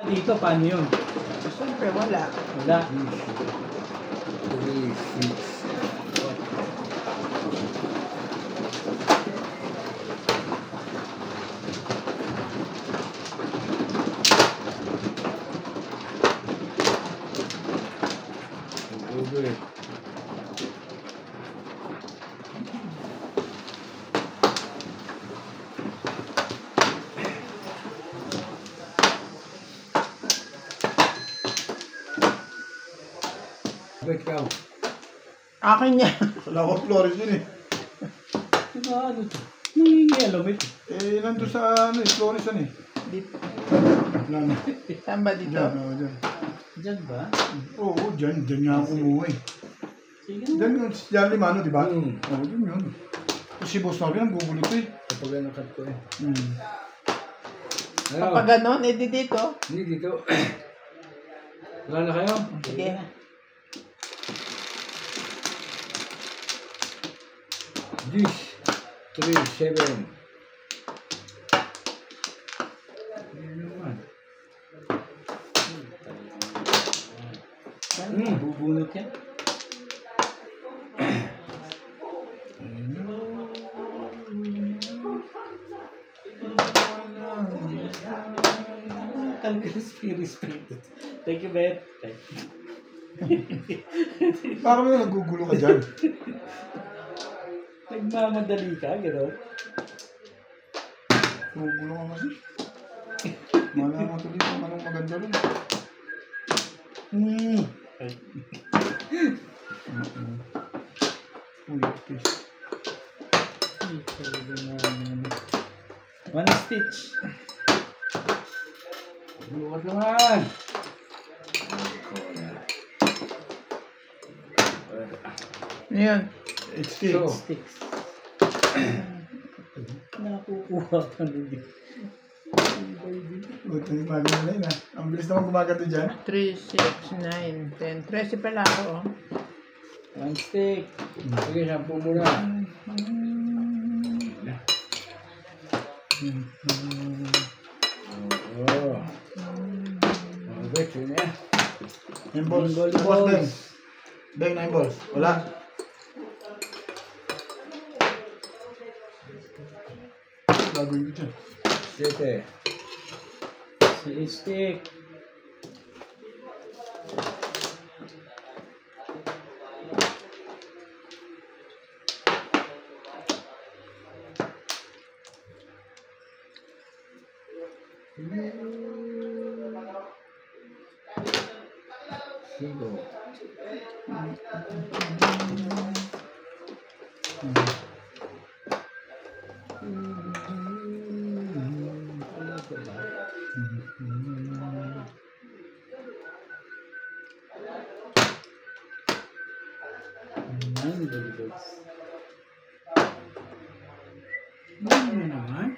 Dito, paano yun? Siyempre, wala. Wala. 3, 6. Over. Wait, ikaw. Akin yan. Wala ko Flores yun eh. Diba ano to? Nangingialam ito. Eh, nandun sa ano eh, Flores yan eh. Dito. Wala na. Saan ba dito? Diyan, dyan. Diyan ba? Oo, dyan. Dyan nga ako umuwi. Sige Dyan na. yung Jan Limano, di ba? Hmm. Oo, dyan yun. Si Boss Nabi, ang gugulo ko eh. Kapag nakat ko eh. Ano? Kapag ganon, edi dito. Hindi dito. Wala na kayo? Sige na. This. 3, 7. Bubunot yan. Respect. Thank you, Bet. Baka may nagugulo ka dyan. Nagmamadali ka, gano'n? Nagugulo ka kasi. Malaman tuloy kung anong maganda rin. Ay. Uy, please. One stitch. Bukas naman. Ayan. It's So, Sticks. Nakukuha ka na din. Buti yung bagay na yun ah. Ang bilis naman gumagato dyan. 3, 6, 9, 10. 13 pala ako. Oh. One stick. sige, 10 muna. Oo. Okay, yun eh. 9 balls. Nine Tapos balls. Beng. Beng, 9 balls. Wala. Gagawin ko dyan. 7. Si stick. Sigo. Nine balls. Ano naman?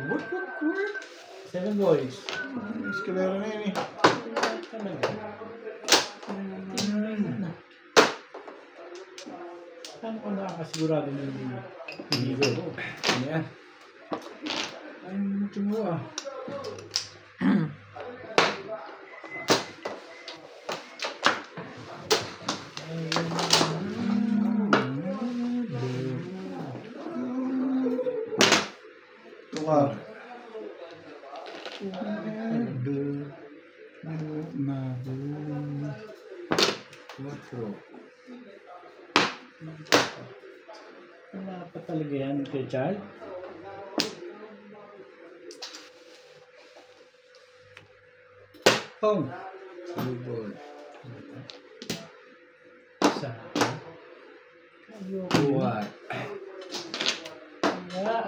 What? 7 boys. Eskalera na yun eh. Paano ko nakakasigurado na hindi ko? Ano yan? Ay, mucho mo ah. Tukar. 4. Wala pa talaga yan kay Chad. Home. Sinubol. Sa ayoko yun. Buhat.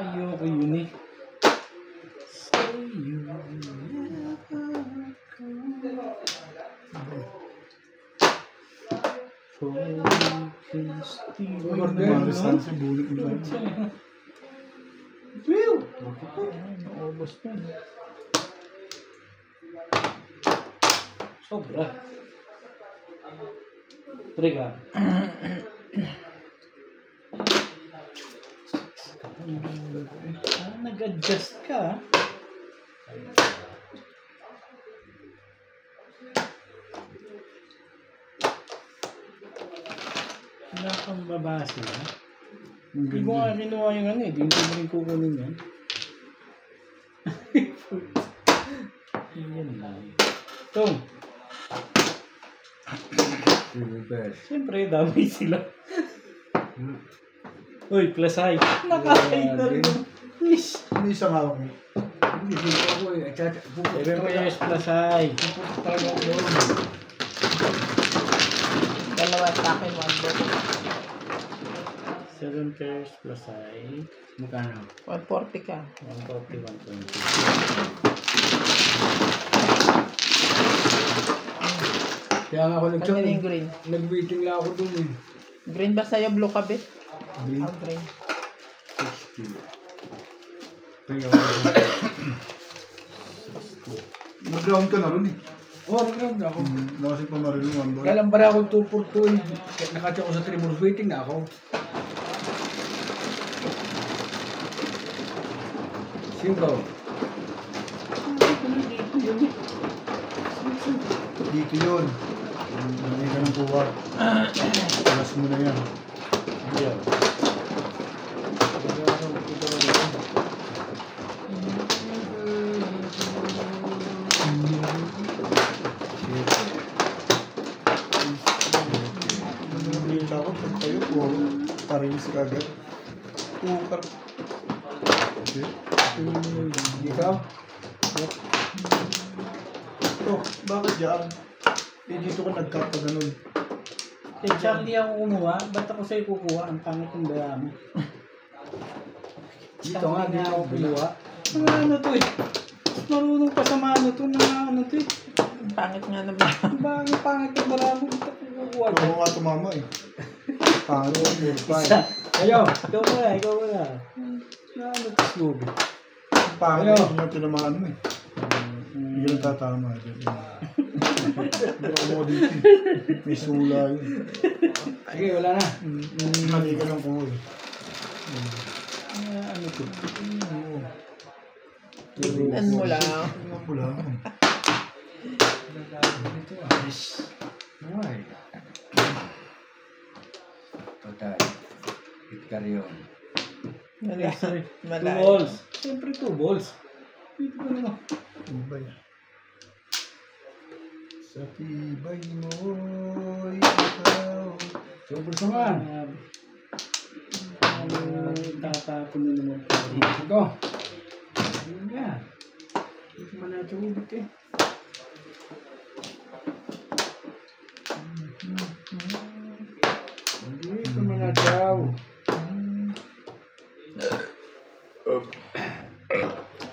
Ayoko yun eh. Say you never go. Focus the Marisan si bulit mo tayo. Whew! Naubos na. Sobra. Triga. Nag-adjust ka. Wala kang babase, ha? Hindi ko nga kinuha yung ano eh. Hindi ko rin kukunin yan. Yan lang. Ito. Siyempre, dami sila. Uy, plus high. Nakakait na rin. Wish. Hindi isang hawak mo. Hindi dito ako eh. Sabi mo yung plus high. Talaga ako doon. Dalawa sa akin, 1 box. 7 pairs plus high. Magkano? 140 ka. 140, 120. Kaya nga ako Kanya yung green. nag-waiting lang ako doon eh. Green ba sa'yo? Blue ka, bet? Green. Oh, green. 60. Nag-round ka na rin eh. Oo, nag-round na ako. Nakasip pa na rin yung one ball. Kaya lang pala ako 2 for 2 eh. Nakatya ko sa 3 balls, waiting na ako. Zero. Dito yun. Hindi ka nang kuha. Alas mo na yan. Ayan. Tapos pag tayo, parehis ka agad. Tukar. Okay. Dito. Oh, bakit yan? Eh, dito ka nag-cut pa ganun. Eh, Charlie ako kumuha. Ba't ako sa'yo kukuha? Ang pangit ng daya mo. Dito nga, Charlie dito ako ako kumuha. Mga ano to eh. Marunong pa sa mano to. Mga ano to eh. Ang pangit nga naman. Ang pangit ng marami. Ba't ako kukuha? Pero mga tumama eh. Pangit yung 4-5. Isa. Ayaw. Ikaw mo na, ikaw mo na. Na ano to slobe. Pangit yung tinamaan mo eh. Hindi ka lang tatama. Hindi mo dito eh. May sula yun. Sige, wala na. Mali ka lang kuha eh. Ano to? Tignan mo lang. Tingnan mo lang. Ay. Total. Victorion. Sorry. 2 Malayo. balls. Siyempre 2 balls. Dito ka naman. Tibay. Sa tibay mo'y ikaw. Super naman. Tatapon na naman. Ito. Ayun nga. Hindi man natin ubit eh. Hindi ko man nataw.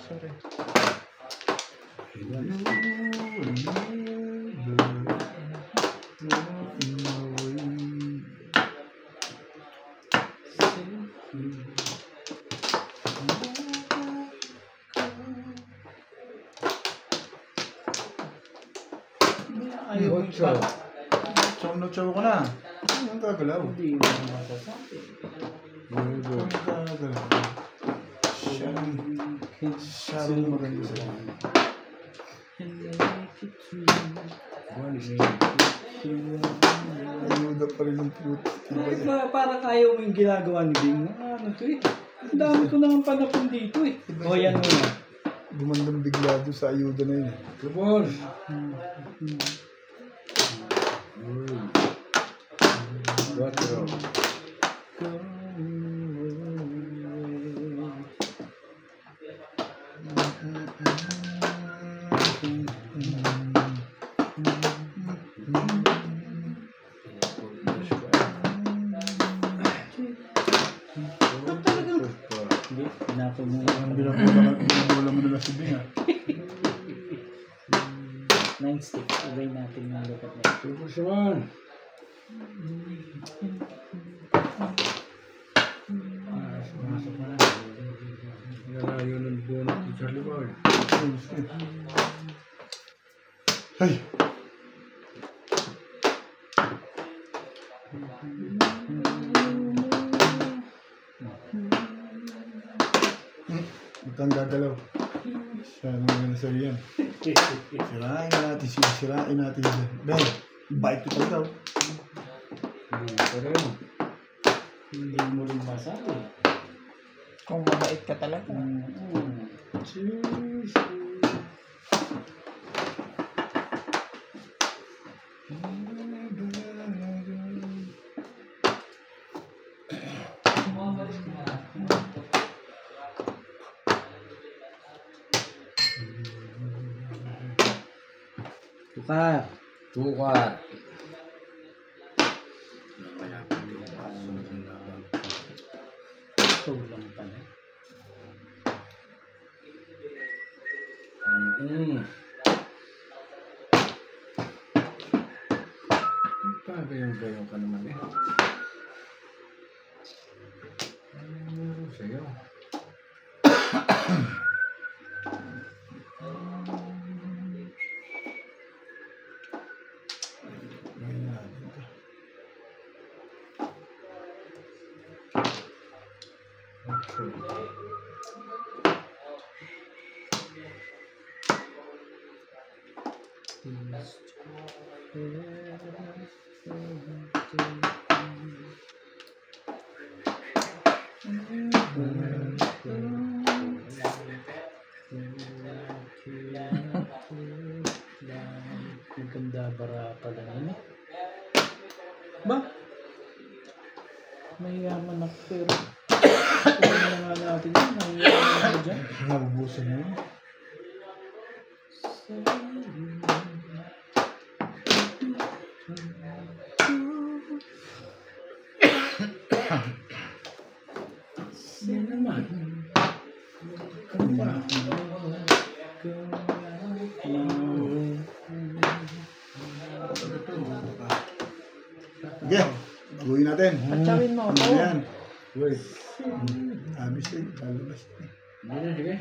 Sorry. Ayaw mo Ocho. Chow na chow ka na. Ang gagalaw. Hindi mo masasabi. Ang gagalaw. Siya ang maganda sa akin. Ayuda pa rin ng puto. Bakit ba parang ayaw mo yung ginagawa ni Bing? Ano to eh? Ang dami ko naman panapon dito eh. O yan muna. Gumandang bigla doon sa ayuda na yun. Lubon. Cuatro. Hindi, pinapon mo. Ang binabula mo na si Bing ha. 9 sticks. Ubay natin yung lukat na. Super naman. Ay! Itang gagalaw. Siya naman na sa'yo yan. Sirain natin siya. Ben, bite ko talaga. Hindi mo rin masabi. Kung mabait ka talaga. Cheers. Tukar. Tukar. Ito lang pala. Pagayong-gayong ka naman eh. Sa'yo. Ang ganda bara pala yun eh. Ba? Mayaman ako pero kung na nga natin yun, mayaman ako dyan. Nabubusan na yun. Sige, gawin natin. Patsawin mo ako. Ayan. Wait. Abis eh, lalabas. Hindi na, sige.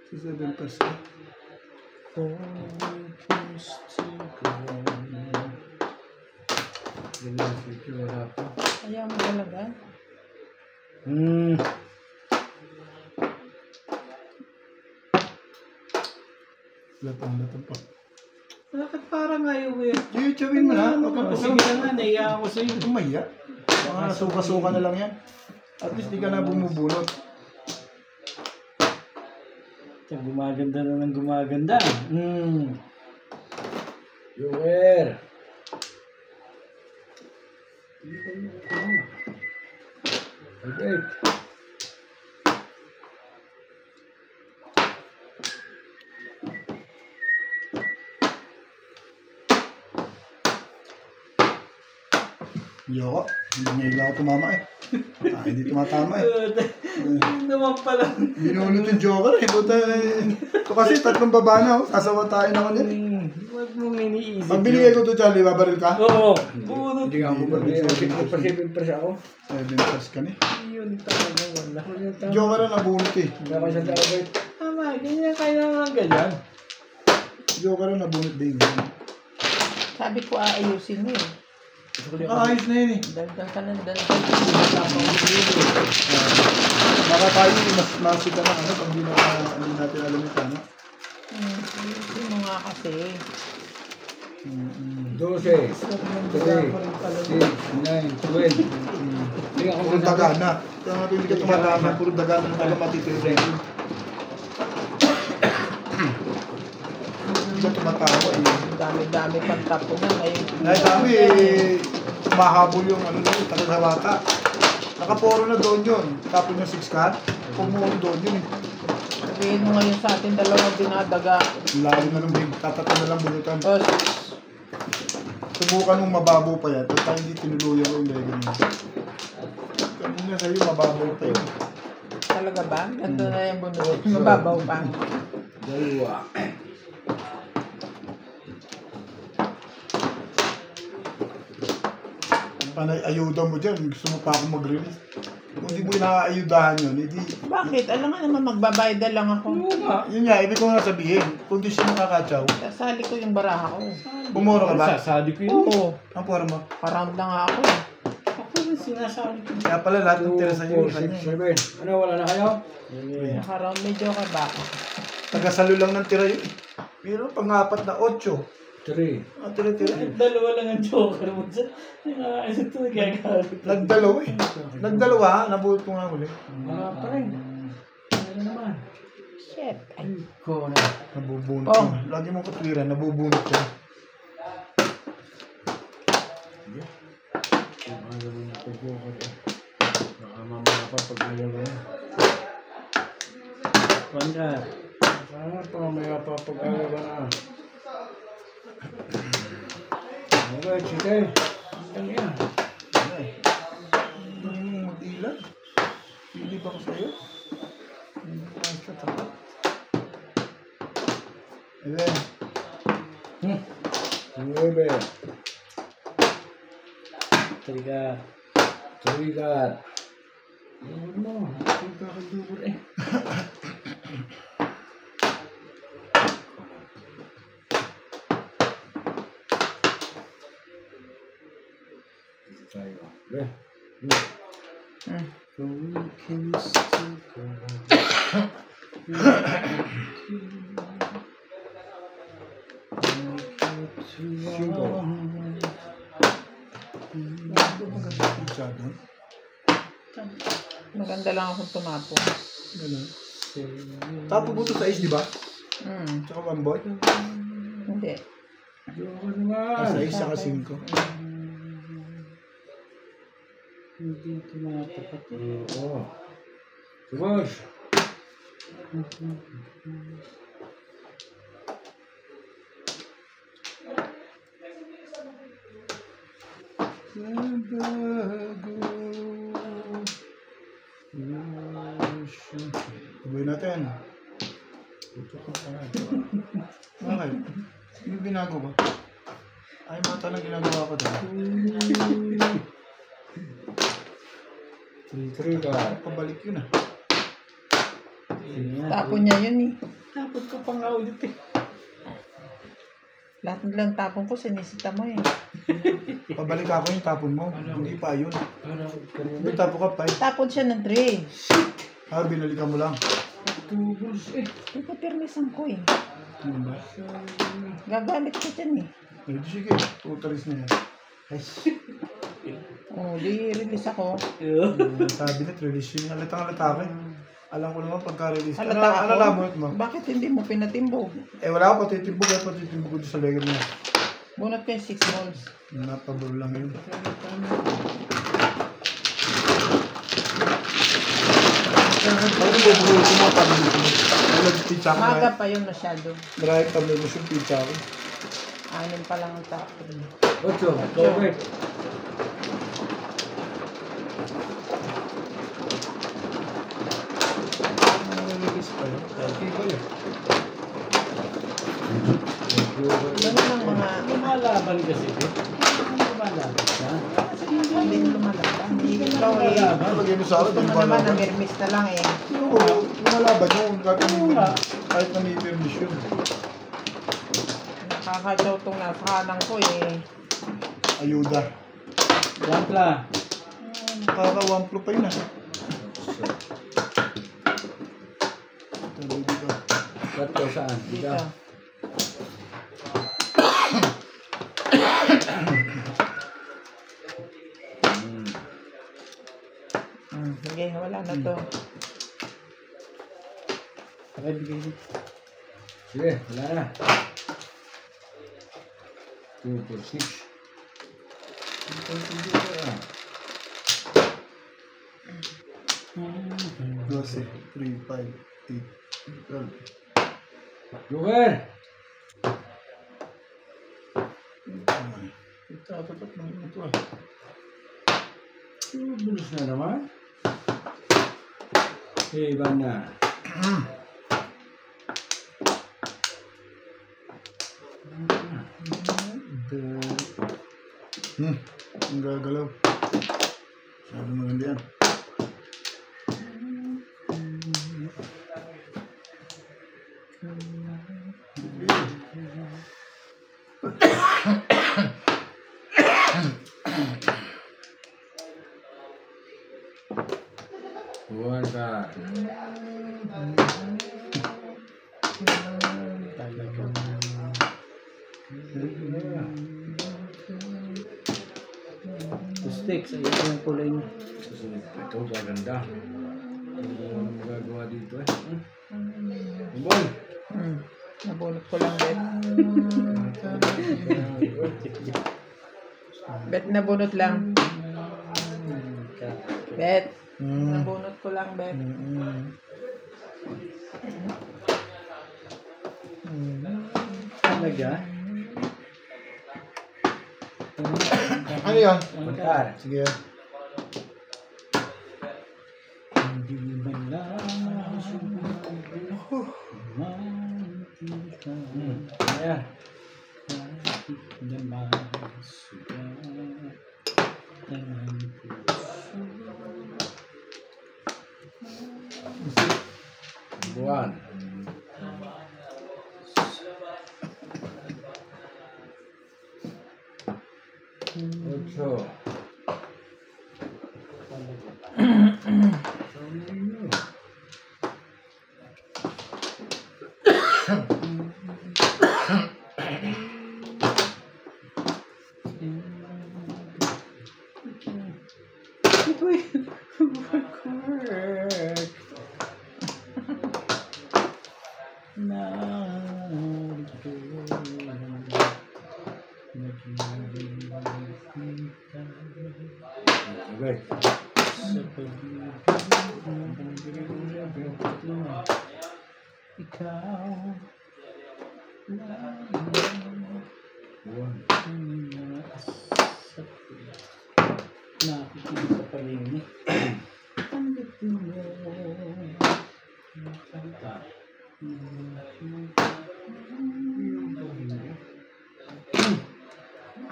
Si 7 plus. Ganyan, sige, wala pa. Ayaw mo talaga. Latang pa. Bakit parang ayaw mo yan? Sige, chawin mo na. Sige na nga, naiya ako sa'yo. Umaya. Mga suka-suka na lang yan. At least di ka na bumubunot. Tiyan, gumaganda na ng gumaganda. Joker! Okay. Yoko. Hindi ako tumama eh. Hindi tumatama eh. Yun naman pala. Binunod yung joker eh. Buta eh. Ito kasi tatlong baba na oh. Sasawa tayo naman yan eh. Huwag mong iniisip. Pag binigay ko to Charlie, babaril ka? Oo. Bunot. Hindi nga ako ba? Pasipin pa siya ako. 7 plus ka na eh. Yun talaga wala. Joker na nabunot eh. Hindi ako sa dapat. Tama, ganyan kaya naman ganyan. Joker na nabunot din. Sabi ko aayusin mo eh. Ayos na yun eh. Dagdag ka ng dagdag. Baka tayo mas masika na ano pag hindi natin alam yung tama. Ayusin mo nga kasi. 12, 13, 14, 15, 16, 17. Hindi ako Puro daga na. Kaya nga hindi ka tumatama. Puro daga na talaga matitira. Hindi ka tumatawa eh. Dami-dami pang tapunan. Dahil dami eh, mahabol yung ano doon, talaga bata. Nakaporo na doon yun. Tapos yung 6 cut, pumuro doon yun eh. Sabihin mo ngayon sa atin dalawang dinadaga. Layo na lang big, tatata na lang bunutan. Tapos, Subukan mong mababaw pa yan, tapos hindi tinuluyan ko yung lego niya. Kanina sa'yo, mababaw pa yun. talaga ba? Ganda na yung bunot. Mababaw pa. Dalawa. Panay ayuda mo dyan, gusto mo pa ako mag-release. Kung di mo inaayudahan yun, hindi... Bakit? Alam nga naman, magbabayad na lang ako. Oo nga. Yun nga, ibig ko nga sabihin, kung di siya nakakatsaw, Sasali ko yung baraha ko. pumuro ka ba? Sasali ko yun. Oo. Ang puro mo. Karound na nga ako eh. Ako rin sinasali ko. Kaya pala lahat ng tira sa iyo. 2, 4, 6, 7. Ano, wala na kayo? Nakaround, medyo ka ba? Tagasalo lang ng tira yun. Pero pang-apat na 8. 3. Ah, tira-tira. Dalawa lang ang joker mo dyan. Ano ito nagagalit. Nagdalawa eh. Nagdalawa ha, nabuhat ko nga muli. Wala pa rin. Ano naman? Shit. Ay, Ko na. Nabubunot Oh. ko. Lagi mo katwiran, nabubunot ko. Ayaw mo na pag-joker eh. Baka mamaya pa pag ayaw mo na. Panda. Sana pa mamaya pa pag ayaw mo na. Okay, sige. Ang yan. Hindi mo mag-ilan. Hindi ba ko sa'yo? Hindi ba ko sa tapat? Ayan. 9. Trigat. Trigat. Ano mo? Ang kakadubor eh. Tayo. Okay. hmm. So we can still go. Masyado. Maganda lang akong tumapo. Ganun. Tapo mo ito sa is, di ba? Tsaka 1 boy. Hindi. Joker naman. Sa is, saka 5. Hindi tumatapat. Oo. Subos. Sabay natin. Okay. Ano binago ba? Ay, mata na ginagawa ko doon. Trigat. Pabalik yun ah. Tapon niya yun eh. Tapos ka pa nga ulit eh. Lahat ng lang tapon ko, sinisita mo eh. Pabalik ako yung tapon mo. Hindi pa yun. Ano, kanina? May tapo ka pa eh. Tapon siya ng tray. Ah, binalikan mo lang. Tubos eh. Hindi ko pirmisan ko eh. Ano ba? Gagalit ko dyan eh. Eh, di sige. Tutalis na yan. Ay, Oh, di release ako. sabi na, release yun. Halatang-halata ka eh. Alam ko naman pagka-release. Ano, Halata ano ako. labot mo? Bakit hindi mo pinatimbog? Eh, wala ako patitimbog at patitimbog ko sa legal niya. Bunot ko yung 6 balls. Napabol lang yun. Ano ba bro? Tumapabol ko. Nag-pizza ko Maga na. pa yun masyado. Maraming pablos yung pizza ko. 6 pa lang ang tapon. 8. Joker. Nag-release pa yun. Okay ba yun? Ganun ang mga Lumalaban kasi eh. Lumalaban siya. hindi lumalaban. Hindi ikaw eh. Lagyan mo sa akin, Gusto di mo ba naman laban? na mermis na lang eh. Oo, lumalaban yun. Oo nga. Kahit na may permission. Nakakadyaw tong nasa kanan ko eh. Ayuda. Wampla. Nakaka-wamplo pa yun ah. Tuloy dito. Tatlo saan? Dito. Sige, wala na to. Okay, bigay mo. Sige, wala na. 2, 4, 6. 12, 3, 5, 8, 12. Joker! Ito, tapat na ito ah. Tubos na naman. Iba na. Ang gagalaw. Sabi maganda yan. Buwan ka. Talaga. Sticks, ayun yung kulay niya. Ito, gaganda. Ano magagawa dito eh? Buwan! Nabunot ko lang, Bet. Bet, nabunot lang. Bet. Nabunot ko lang, Bet. Talaga? Ano yan? Puntar. Sige. Hindi man lang mantika Ayan. kahit naman sugat ng puso. Buwan. Ocho. Ito yung work na Okay. Ikaw Buwan. nakikinig sa paligid. Ang ganda mo. Nakanta.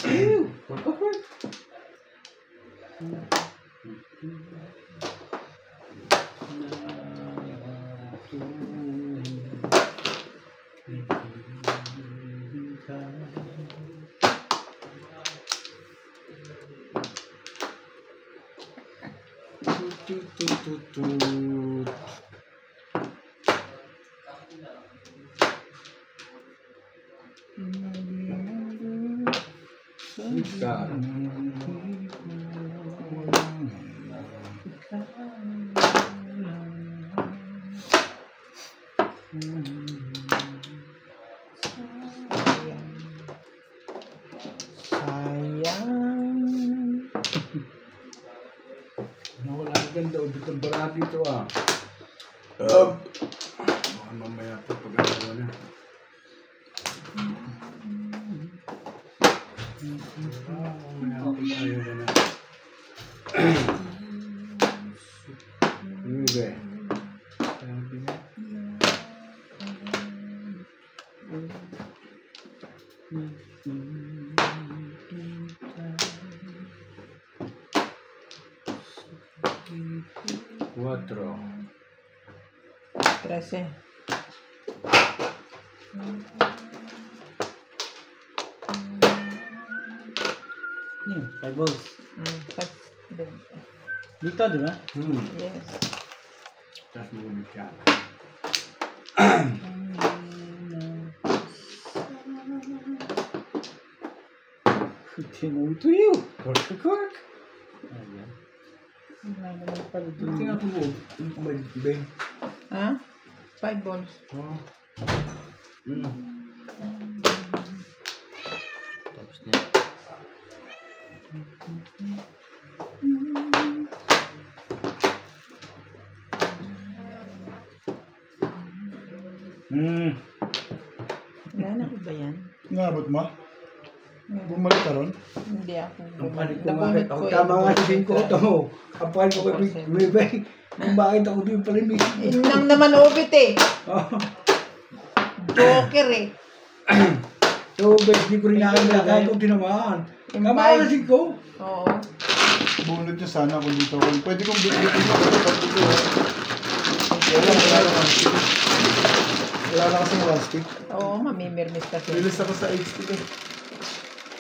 Ew! What the fuck? Ika. Sayang. Nawala ang ganda. Ubit ang bara dito ah. Baka mamaya pa pag-agawa na. Mamaya pa tayo na. Hindi. Sabi niya. Cuatro. 13. Yan, 5 balls. Dito, di ba? Yes. Tapos magulit siya. Tinawag to you. Cork to cork. Ayan. Wala naman pala dun. Tingnan ko mo. Yung kumalit. Ha? 5 balls. Oh. Tapos na. Wala na ko ba yan? Nabot mo? Bumalik ka ron? Hindi ako. Ang panik ko Nabunot bakit ako ko tama eh. nga sa singko ito mo. Ang panik ko kay Bibay. Kung bakit ako din pala may Yun lang naman ubit eh. Joker eh. So, bes, di ko rin nakakilakay ko din naman. Yung Tama five. nga sa singko. Oo. Bunod niya sana kung dito. Pwede kong bitbitin ako kapag dito. Wala na kasing one stick. Oo, mamimirmis kasi. Rilis ako sa 8 stick eh.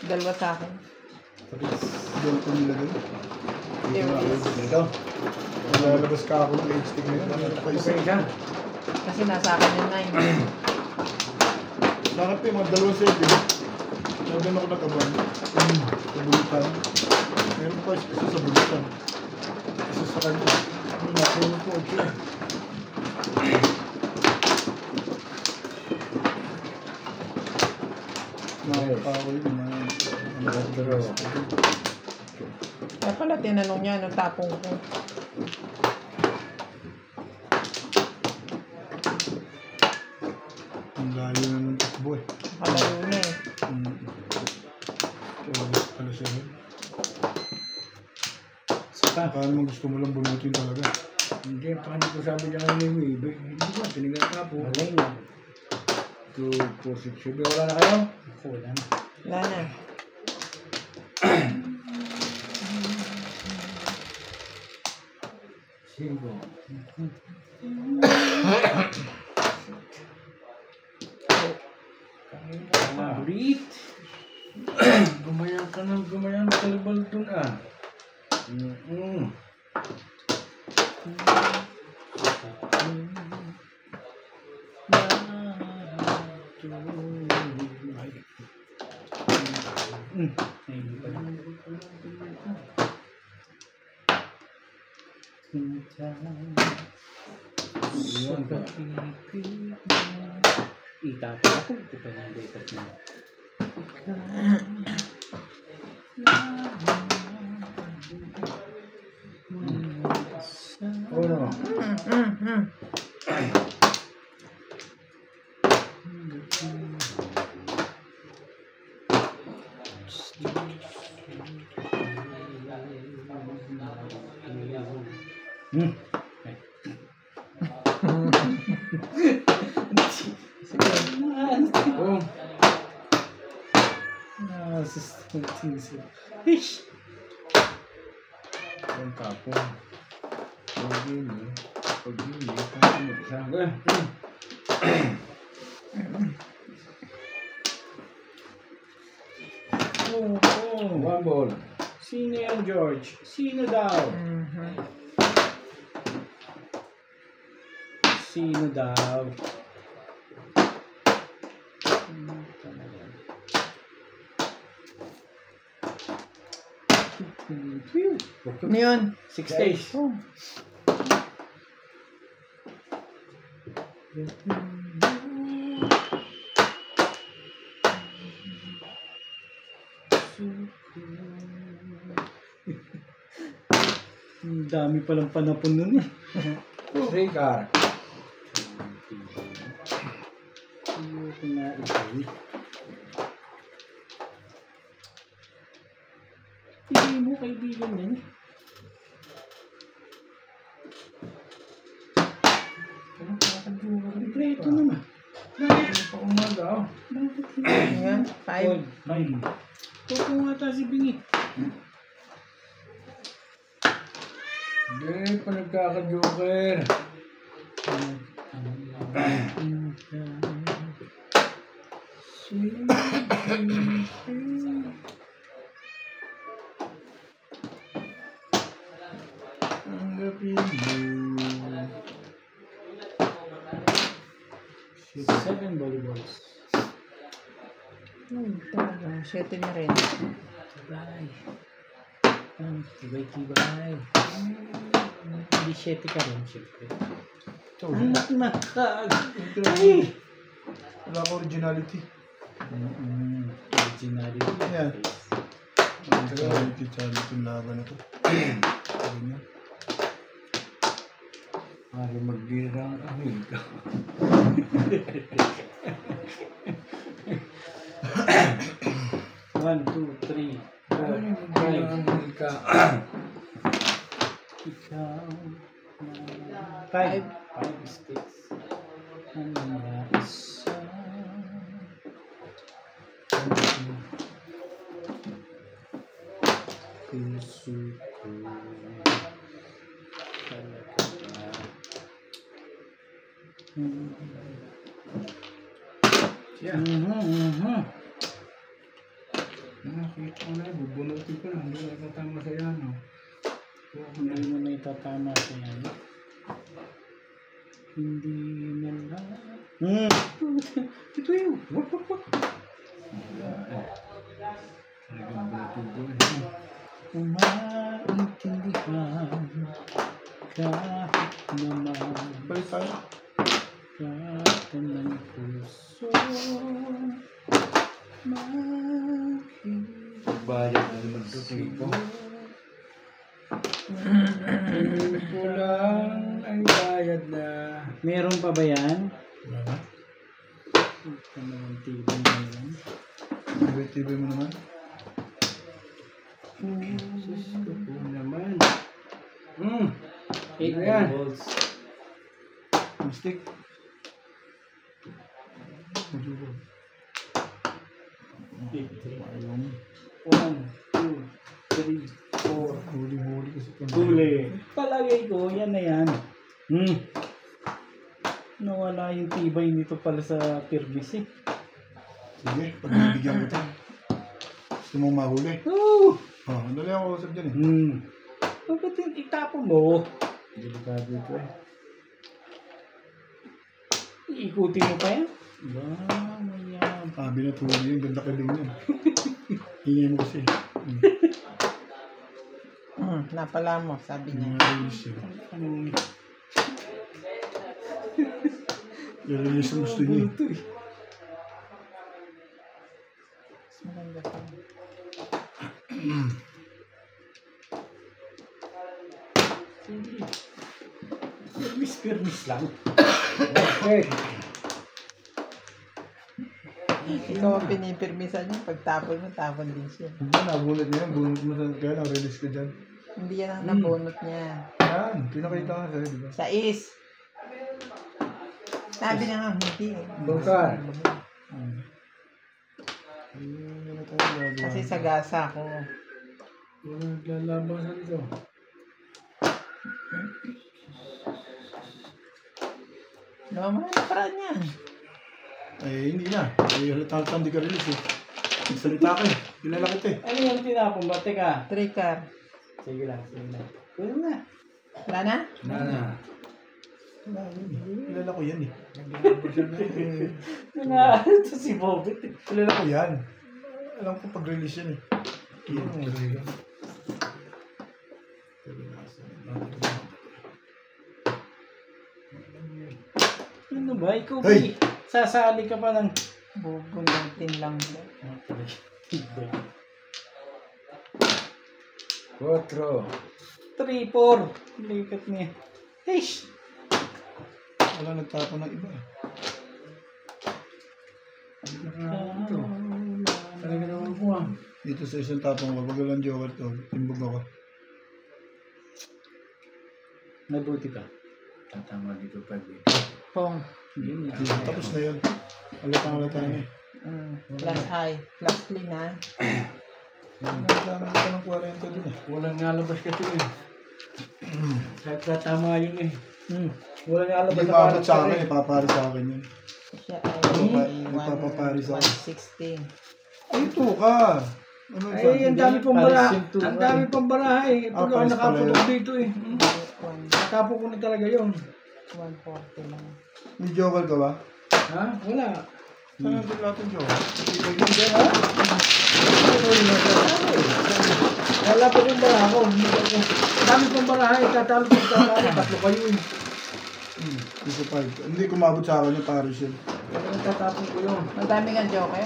Dalawa sa akin. Tapos, doon ko nilagay. Ito. Lalabas ka ako ng HD na yun. Ano pa isa? Kasi nasa akin yung 9. Bakit pa yung mga dalawang set eh? Nagano ako nag-aban. Sa bulutan. Meron pa isa sa bulutan. Isa sa kanya. Ano natin yung kotse. Nakakawal yun na. Kaya pala tinanong niya nung tapong ko. Ang layo na ng takbo eh. Nakalayo na eh. Kaya gusto pala siya yun. Paano mo gusto mo lang bunutin talaga? Hindi, paano ko sabi niya ngayon yung ibig? Hindi ba, tinigal ka po. Wala na. 2, 4, 6, 7. Wala na kayo? Ako, wala na. Wala na. Cinco. Ulit. Gumayan ka ng gumayan. Kalibal dun ah. Itapon ako. Ito pa yung dapat na. Oh no. Oh. Ish! Ang kapong. Pag-ini. Pag-ini. Pag-ini. One ball. Sino yan, George? Sino daw? Sino daw? Ano yun? 6 days. Oh. Ang dami palang panapon nun eh. 3 car. Ito nga ito eh. Hindi mo kaibigan yan eh. Kompleto naman. Pa umaga oh. Bakit hindi? Ano yan? 5. Toko nga ta si Bingi. Hindi pa nagkaka-joker. Ang gapin mo. 7 volleyballs. Talaga. 7 na rin. Tibay. Tibay. Hindi 7 ka rin, syempre. Anak na ka. Ay! Wala ka originality. Originality. Yan. Originality itong laban na to. Ganyan. Para magdirang amiga. One, two, three, four, Para magdirang five. amiga. Ikaw. 5 sticks. Ano na isa? Puso ko. Talaga ba? Siya. Nakita ko na, bubunutin ko na. Hindi nakatama sa yan. Oh. Hindi mo na itatama sa yan. Hindi na lang. Ito yun. Wak. Talagang batubo eh. Umaintindihan kahit naman Balik tayo. kahit ng puso Bayad na naman ito. Tingin ko. Kulang ang bayad na. Meron pa ba yan? Wala na. Ito naman tibay na yan. Tibay mo naman. Sus ko po naman. Eight Ayan. balls. Mistake. Eight. Ayaw mo. 1, 2, 3, 4. Huli-huli kasi ito. Huli. Palagay ko, yan na yan. Nawala yung tibay nito pala sa permis eh. Sige, pagbibigyan kita. Gusto mong mahuli. Oh! Dali ako usap dyan eh. Bakit itapon mo? Delikado ito eh. Iikutin mo pa yan? Mayan. Binatuli yun. Ganda kaling yun. Hingay mo kasi. Napala mo, sabi niya. Release yun. I-release ang gusto niya. Ito eh. Mas maganda pa. Permis lang. Okay. Ikaw ang pinipirmisan niya. Pagtapon mo, tapon din siya. Hindi, nabunot niya. Bunot mo sa kaya na-release ka dyan. Hindi yan ang nabunot niya. Yan. Pinakita ka sa'yo, di ba? Sa is. Sabi na nga, hindi eh. Bukar. Yan na tayo gagawa. Kasi sa gasa ko. Wala naglalaban sa dito. Naman na paraan niya. Hindi na. Halata hindi ka release eh. Nagsalita ka eh. Kilala kita eh. Ano yung tinapon ba? Teka. 3 car. Sige lang. Pwede na. Wala na? Nana. Kilala ko yan eh. Naglalaban siya na eh. Ito si Bobit eh. Kilala ko yan. Alam ko pag-release yan eh. Ano ba? Ikaw Hey! sasali ka pa ng... Bubunutin lang. 4. 3-4. Likat niya. Eish! Wala nagtapon ng iba eh. Ito. Talaga naman po ah. Dito sa isang tapong wag lang joker to. Timbog ako. Nabuti ka. Tatama dito pa din. Pong. Yun na. Tapos na yun. Halata na eh. Plus I. Plus clean ha. Nagdami ka ng 40 dun eh. Walang nalabas kasi eh. Tatama yun eh. Walang nalabas Hindi maabot sa akin eh. Papari sa akin yun. Siya ay Nagpapapari sa akin. 116. Ay, ito ka! Ano Ay, ang dami pang baraha. Paris yung Ang dami pang baraha eh. Pag ako Paris nakapulog pala dito eh. Nakapo ko na talaga yun. 140 lang. May joker ka ba? Ha? Wala. Saan natin natin joker? Hindi ha? Wala pa kong baraha ko. Ang dami pang baraha eh. Tatalo ko sa tatlo kayo eh. Isa 5. Hindi kumabot sa akin yung Paris yun. Talagang tatapon ko yun. Madami kang joker?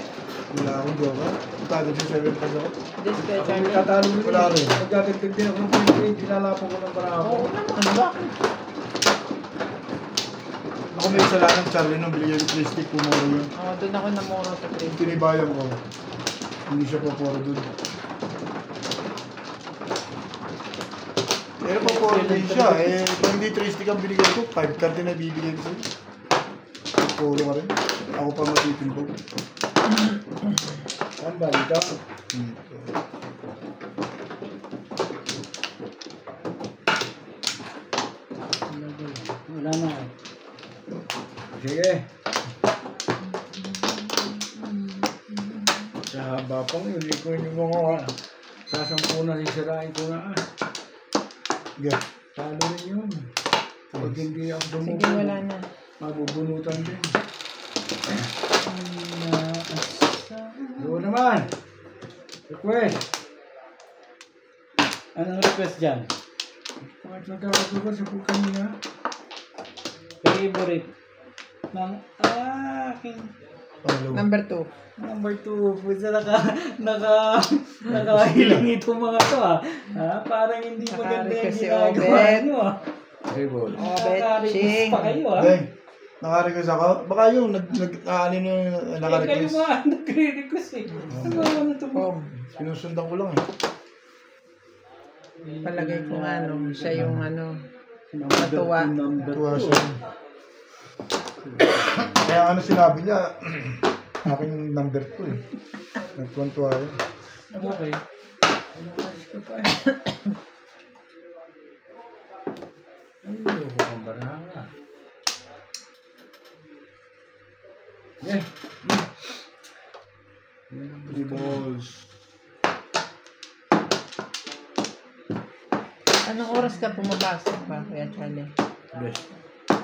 Wala akong joker. Tado sa 7 pa ako. This kay Kung Charlie? tatalo ko Wala yun. rin. Magdadagdag din ako ng 28. Kinalapo ko ng baraha ko. Oo naman, bakit? Ako may isa lang ng Charlie nung binigyan ng plastic. Pumuro yun. Oo, doon ako namuro sa Yung 3. tinibayan ko. Hindi siya papuro dun. Pero papuro din siya. Kung hindi 3 stick ang binigyan ko, 5 card din na bibigyan ko sa'yo. Papuro ka rin. Ako pa matitimbog. Saan ba? Dito? Wala na. Sige. Sa haba pang yun, hindi ko yung mga sasampu na sisirain ko na. Sige. Talo rin yun. Pag hindi ang Sige, dumugo, wala na. mabubunutan din. Doon naman. Request. Anong request dyan? Bakit nagkakasugat sa po kanina? Favorite ng aking Pangalawa. Number 2. number 2. Pusa nakahilang itong mga to parang hindi maganda yung Naka-request si ginagawa Obet. nyo Table. Naka-request Ching. pa kayo Deng, naka-request ako. Baka yung ano yung kayo naka-request. mga nagre-request ano ito mo? Sinusundan ko lang eh. Palagay ko nga, siya yung Number Natuwa. two, number Tuwa two. siya. Kaya sinabi niya, aking number 2 eh. Nagtuwan-tuwa yun. Okay. Ayoko kang baranga. Yeah. 3 balls. Anong oras ka pumapasok ba, Kuya Charlie? Best.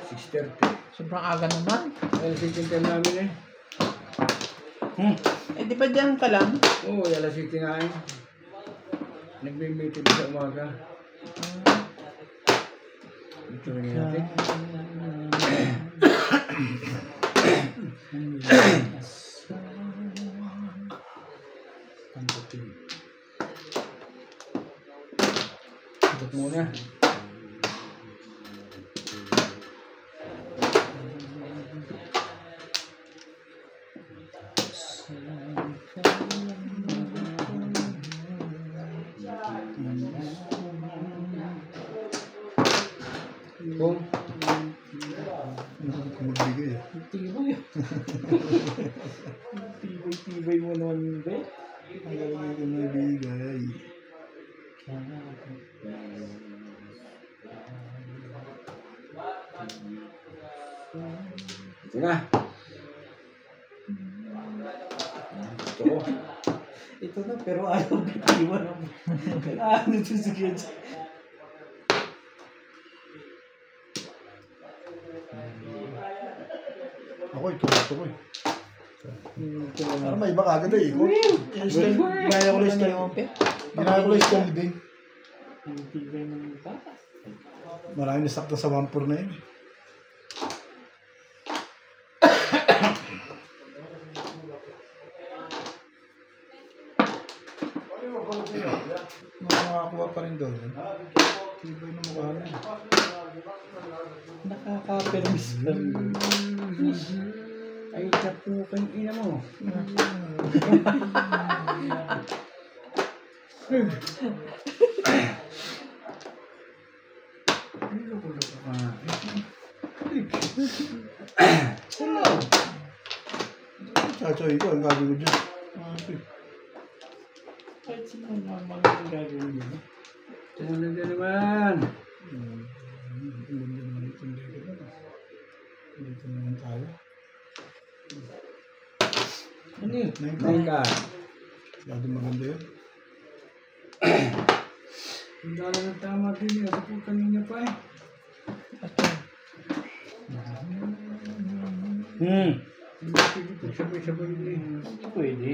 6:30. Sobrang aga naman. Alas 7 namin eh. Eh, di ba diyan ka lang? Oo, alas 7 nga eh. Nagme-meeting sa umaga. Ito rin natin. Ikot muna. Kung Hindi ko magbigay eh. Tibay. Tibay mo naman, be. Ang galing ko magbigay. ito na. Ito ko. Ito na, pero ayaw bitiwan mo. Ano ito si Kids? Ako ito ko eh. Para may iba kagad eh. Ginaya ko lang style. Ginaya ko lang style din. Ang tibay ng patas. Marami nasakta sa 1-4 na yun. Makakakuha pa rin doon. Tibay na mukha na. Nakaka-permis ka rin. Ay, kapukang ina mo. Chachoy ko, ang gagawin ko dyan. Kahit sino naman ang gagawin yun. Tingnan na naman. Dito naman tayo. Ano yun? Nine ka. Masyado maganda yun. Ang dala ng tama din yun. Sa po kanina pa eh. Hindi pwede pagsabay-sabay din eh. Hindi pwede.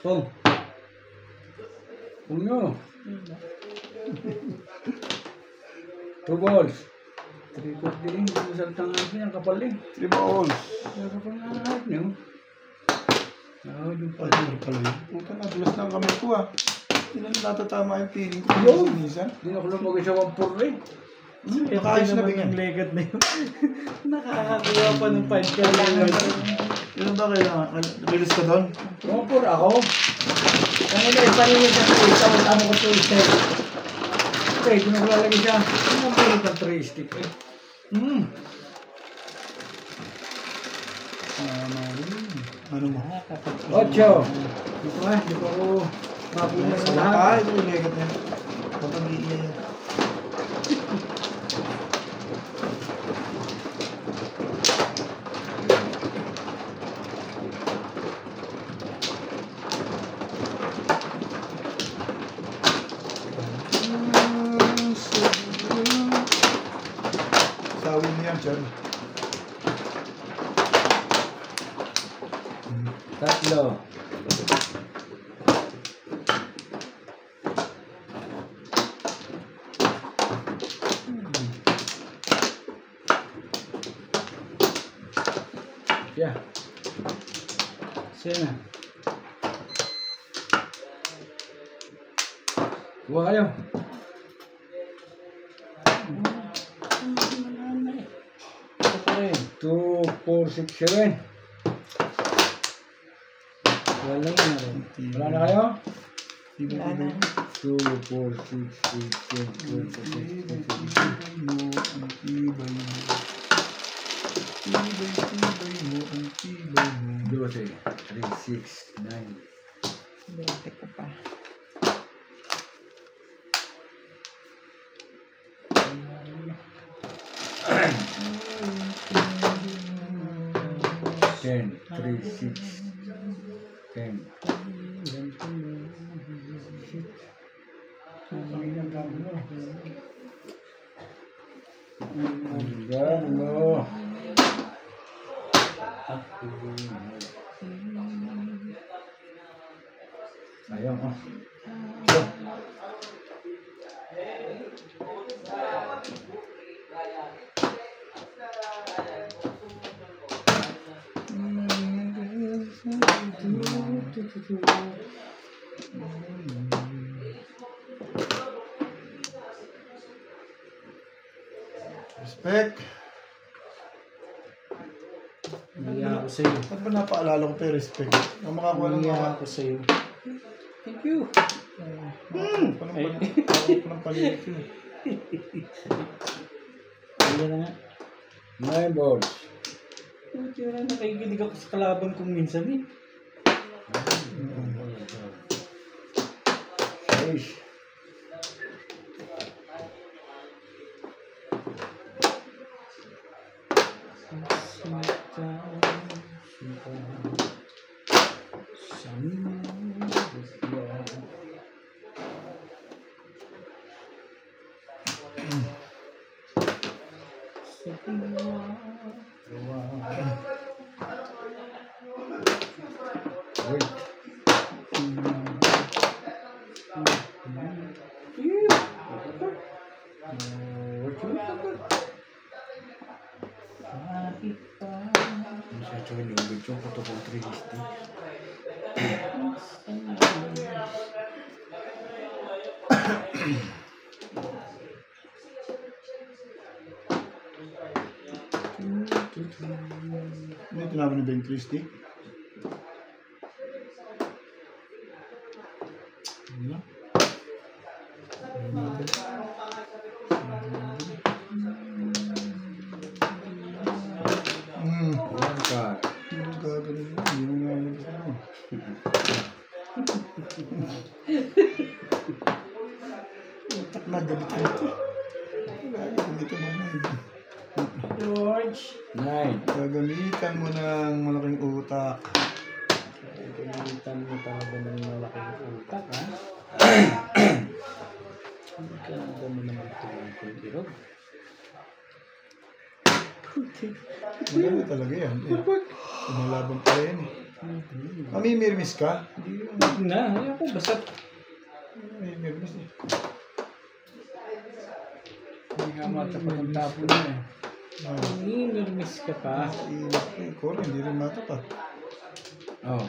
Kung. Kung nyo. 2 balls. 3-4 din. Hindi mo saltang natin. Ang kapal din. 3 balls. Ang kapal nga ang harap nyo. Yung Ay, ano pala yun? Puta na, dulas na ang kamay ko ah. Hindi na natatama yung feeling ko. Yun. Minsan. Hindi na ako lumagay sa 1-4 rin. Nakaayos na naman bigyan. yung legat na yun. Nakakakuha pa ng 5 ka lang. Yun ba kailangan? Release ka doon? 1-4 ako. Kanina eh, paningin sa 3. Tapos ano ko 2 step. Okay, kung naglalagay siya. Ano ang pulot ng 3 stick eh? Ano mo? 8. Dito ah, di pa ako mapunan ng lahat. Ay, ito yung legat niya. Papag-iiya yan. yan. Tatlo. Yeah. Sena. Buha kayo. Ito pa rin. 2, 4, 6, 7. Wala na rin. Wala na kayo? Wala na. 2, 4, 6, 8, 10, 12, 3, 6, 9. Dito ko pa. Ten, 3, 6, 10. Gano. Ayun, oh. Respect. Nahiya ako sa'yo. Ba't ba napaalala ko tayo respect? Ang makakuha ng Nahiya mga... ako sa'yo. Thank you. Panang paligid yun. Hindi na nga. 9 balls. Puti na nakikinig ako sa kalaban kong minsan eh. 6. Yung kuto kong 360. Hindi tinawag ni Ben Christie. Ano? One card. Ano gagawin mo? Hindi mo nga alam sa'yo. Nagalit ka ito. Nagalit ka naman. George. 9. Gagamitan mo ng malaking utak. Gamitan mo talaga ng malaking utak, ha? Hindi ka naman mo naman ito irog. Maganda talaga yan. Kumalaban pa yan eh. Mamimirmis ka? Hindi yun. Huwag na. Ayaw ko. Basta Mamimirmis eh. hindi nga matapat ang tapo niya eh. Nirmiss ka pa. Ingat eh. Core, hindi rin matapat. Oh.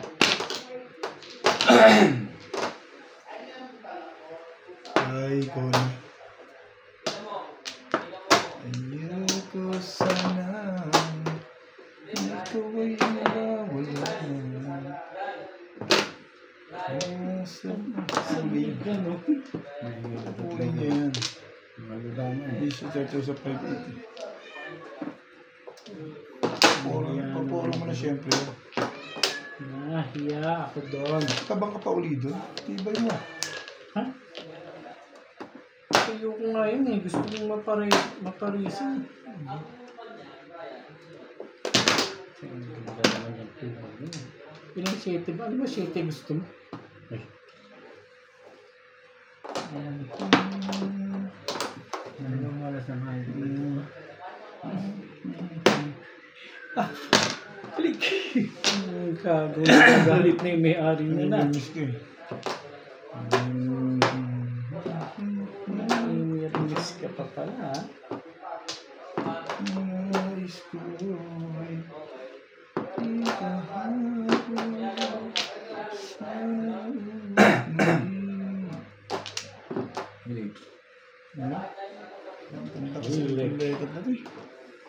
Ay, Core. Ayoko sana. Ikaw ay nawawala. Sabi ka, no? Kulang niya yan. Malula na Hindi siya chacho sa 580. Papuro mo na siyempre. Nahiya ako doon. Tabang ka pa uli doon. Tibay mo. Ha? Ayoko nga yun eh. Gusto kong maparisan. Ilang sete ba? Ano ba sete gusto mo? Ay. Anong oras na mahal? Click. Galit na yung may-ari na na. Miss ko eh. Miss ka pa pala, ha?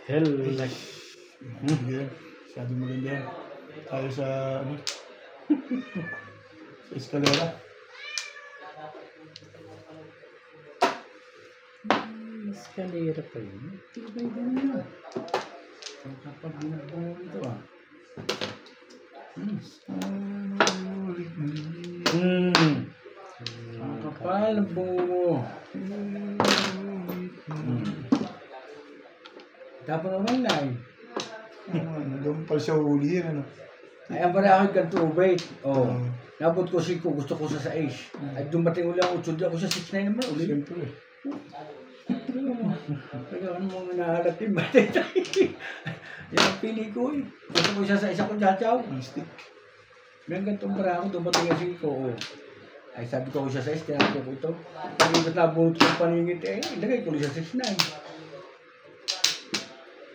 Hell. Sige, masyadong maganda yan. Tayo sa, ano, sa eskalera. Escalera pa yun. Tibay din na. Ang kapag ginagawa ito, ah. Ang kapal ang bungo mo. Tapos naman na eh. Doon pala siya hulihin, ano. Ay, ang parahod kang tubig. Oo. Nabot ko 5, gusto ko sa 6. Ay, dumating ulit ang 8, ako sa 6 na naman ulit. Siyempre. Kaya ano mga nahalat yung batay tayo. Yan ang pili ko eh. Gusto ko siya sa isa kong chachaw. Mystic. May gantong parahod, dumating ang 5. Oo. Ay, sabi ko siya sa 6, tinapos ko ito. Pag-ibig na bunot ko yung paningit eh. Lagay ko siya sa 6 na eh.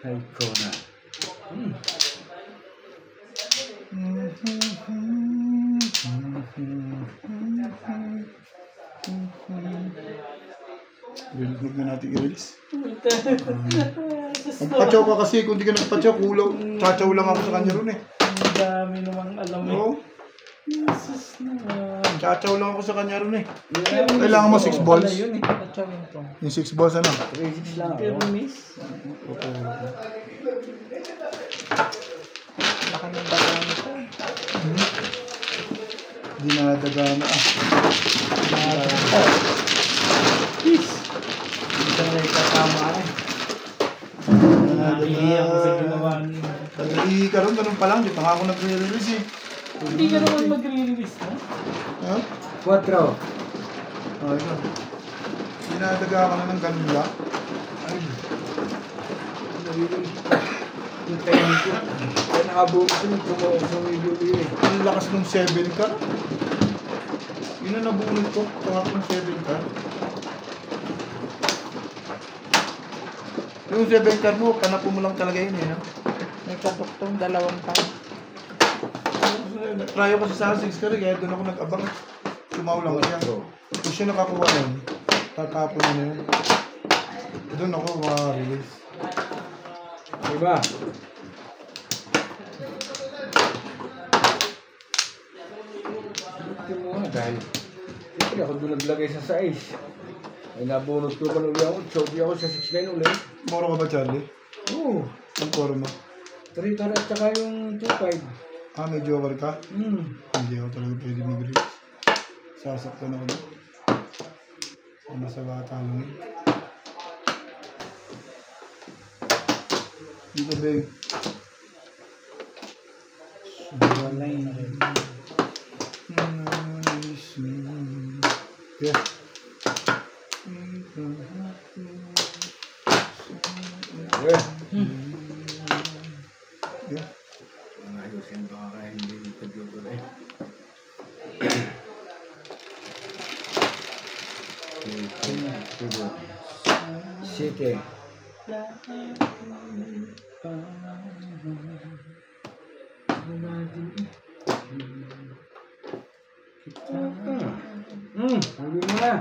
Ay, ko na. Huwag na natin i-release. Magpachaw ka kasi, kung di ka nagpachaw, chachaw lang ako sa kanya ron eh. Ang dami namang alam eh. Oo. Jesus naman. Chachaw lang ako sa kanya ron eh. Kailangan mo 6 balls. Ano yun eh. Patsawin ko. Yung 6 balls ano? 3-6 lang. Pero miss. Laka ng bagang ito. Dinadagana ah. Peace. Hindi ka na ikakama eh. Nahihiya ko sa ginawa niyo. Tag-i ka ron, ganun pa lang. Di pa nga ako nagre-release eh. Hindi ka naman mag-release na. Ha? 4. Ay, ito. Dinadaga ka na ng ganun lang. Ay. Hintayin ko. Kaya nakabuhok ko nung tumuong sa video eh. Ang lakas ng 7 ka. Yun ang nabunod ko. Tungak ng 7 ka. Yung 7 card mo, kanapo mo lang talaga yun eh. No? May kaduktong 2 pa. Try ko sa 6 card kaya doon ako nag-abang. Sumaw lang siya. Kung siya nakakuha nun, tatapon na yun. Doon ako ma-release. Diba? Ito mo nga dahil siyempre ako doon naglagay sa 6. Ay nabunot ko pa ulit ako. Choke ako sa 6-9 ulit. Moro ka ba, Charlie? Oo. Ang koro mo? 3 at saka yung 2-5. Ah, may joker ka? Hindi ako talaga pwede mag-release. Sasaktan ako doon. Ano sa bata lang eh. Dito, Beg. Wala yun rin. Yeah. Yeah. Yeah. Ayusin ba ka hindi pag-joker eh. City. Hindi mo na.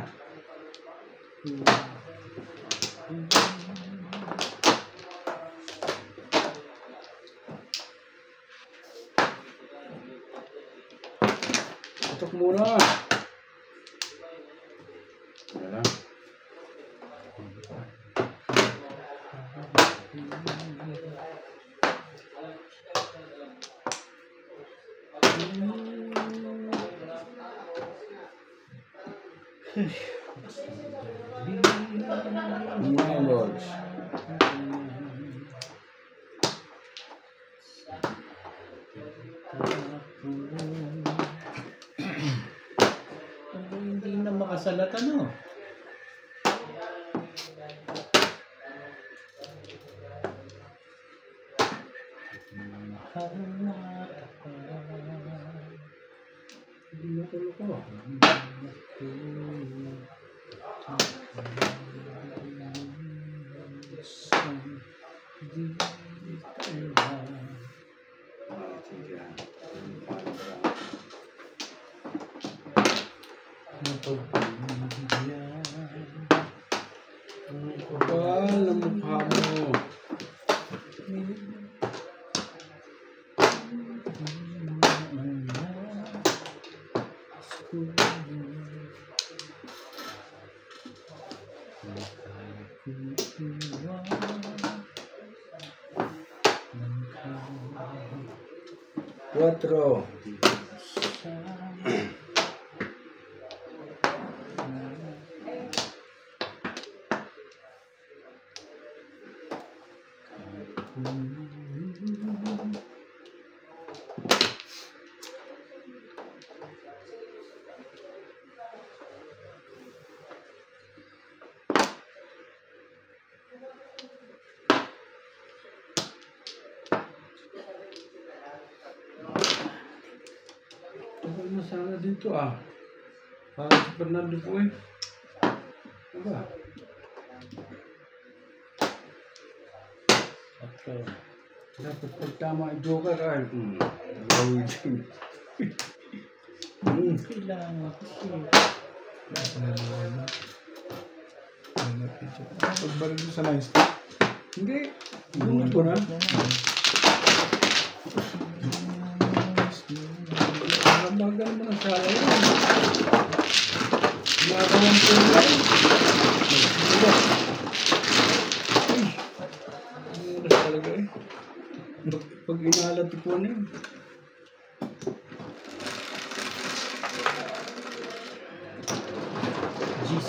Tutok muna. Wala. Nine balls. Hindi na makasalat ano. tulo ko. Kapal ang mukha mo. Cuatro. Tagal na sana dito ah. Parang si Fernando po eh. Ano ba? Dapat pag tama ang joker ay gawin din. Kailangan kasi. Pagbaril mo sa nice. Hindi. Bunod ko na. Magal mo na sala yun. Nagawan ko lang. Ano talaga eh. Pag inalat ko na yun. Jeez.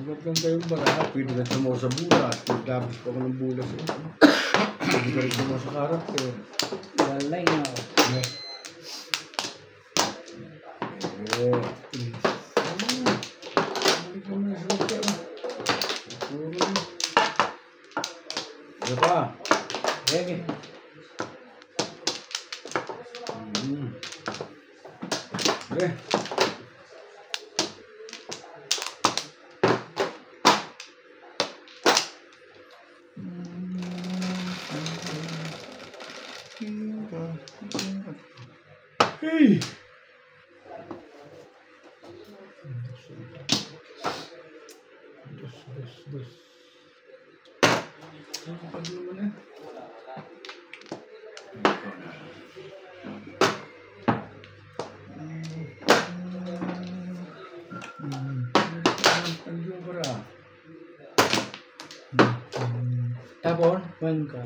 Magandang kayong baraha, pwede ka tumaw sa bulas. Pagdabis pa ko ng bulas. Pwede ka rin tumaw sa karakter. Walay na ako. Balik mo na sa hotel. Ano pa? Sige. Okay. Hey! Pag naman eh. Tapon, man ka.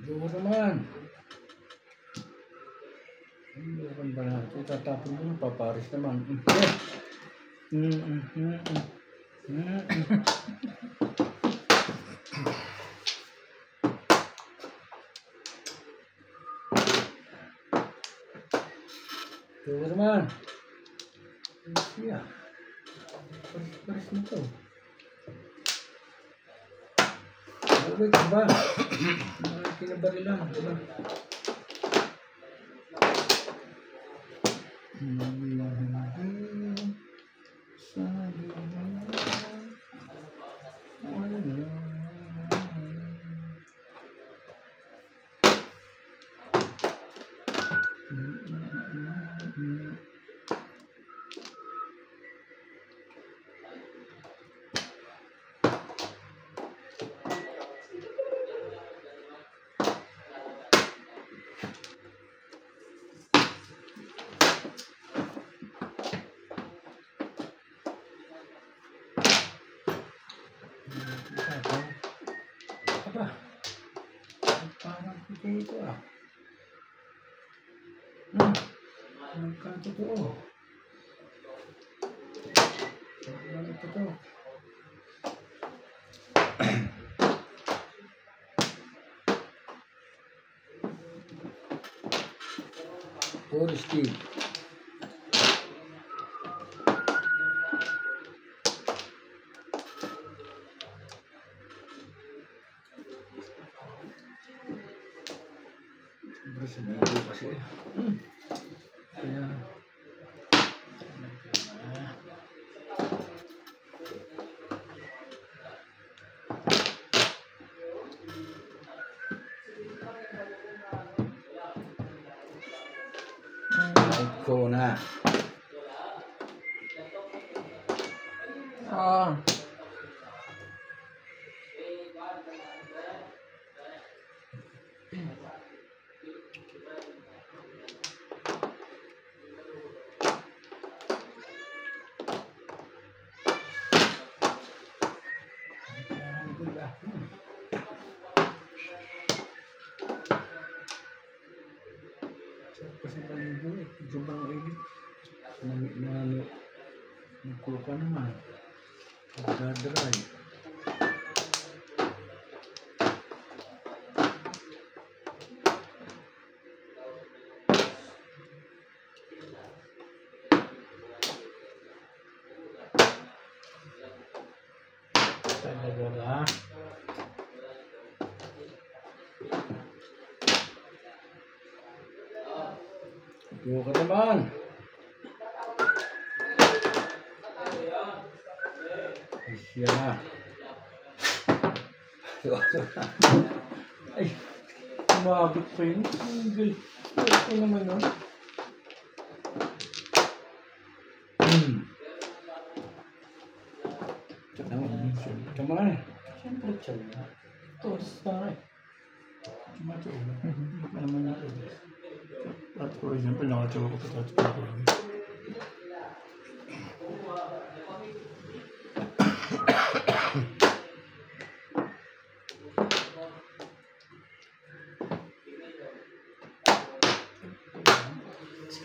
Dito naman. Ano ba na? Tatapon mo na, paparis naman. Dito naman. Siya. Paris na to. Wait, ba? Kinabari lang, diba? Aba, parang hindi ito ah. Totoo. Parang ito to. Puro steel. Sa video kasi. Kaya ko na. Ah. Kasi paligo eh. Sobrang init. Nagkulo ka naman. Nagdadry. Talaga ba? Tuwa ka naman. Ay, siya na. Ay, umabot pa yun. Single. Ito naman yun. Tama na. Siyempre, tiyan na. Ito, sa akin. Matuwa na. Baka naman natin. At for example, nakatawa ko pa tayo.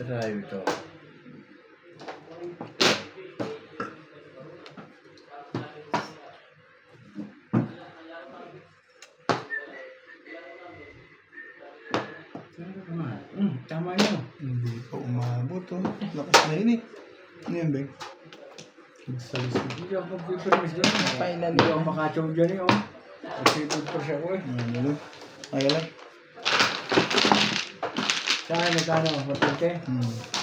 Try ito. Tama yun. Hindi pa umabot, oh. Lakas na yun, eh. Ano yan, Beng? Nagsalis na. Hindi ako mag-permis doon. Final Hindi ako makachaw dyan eh, oh. Kasi good ako eh. Ano? Ay, alam. Saan, magkano? 120?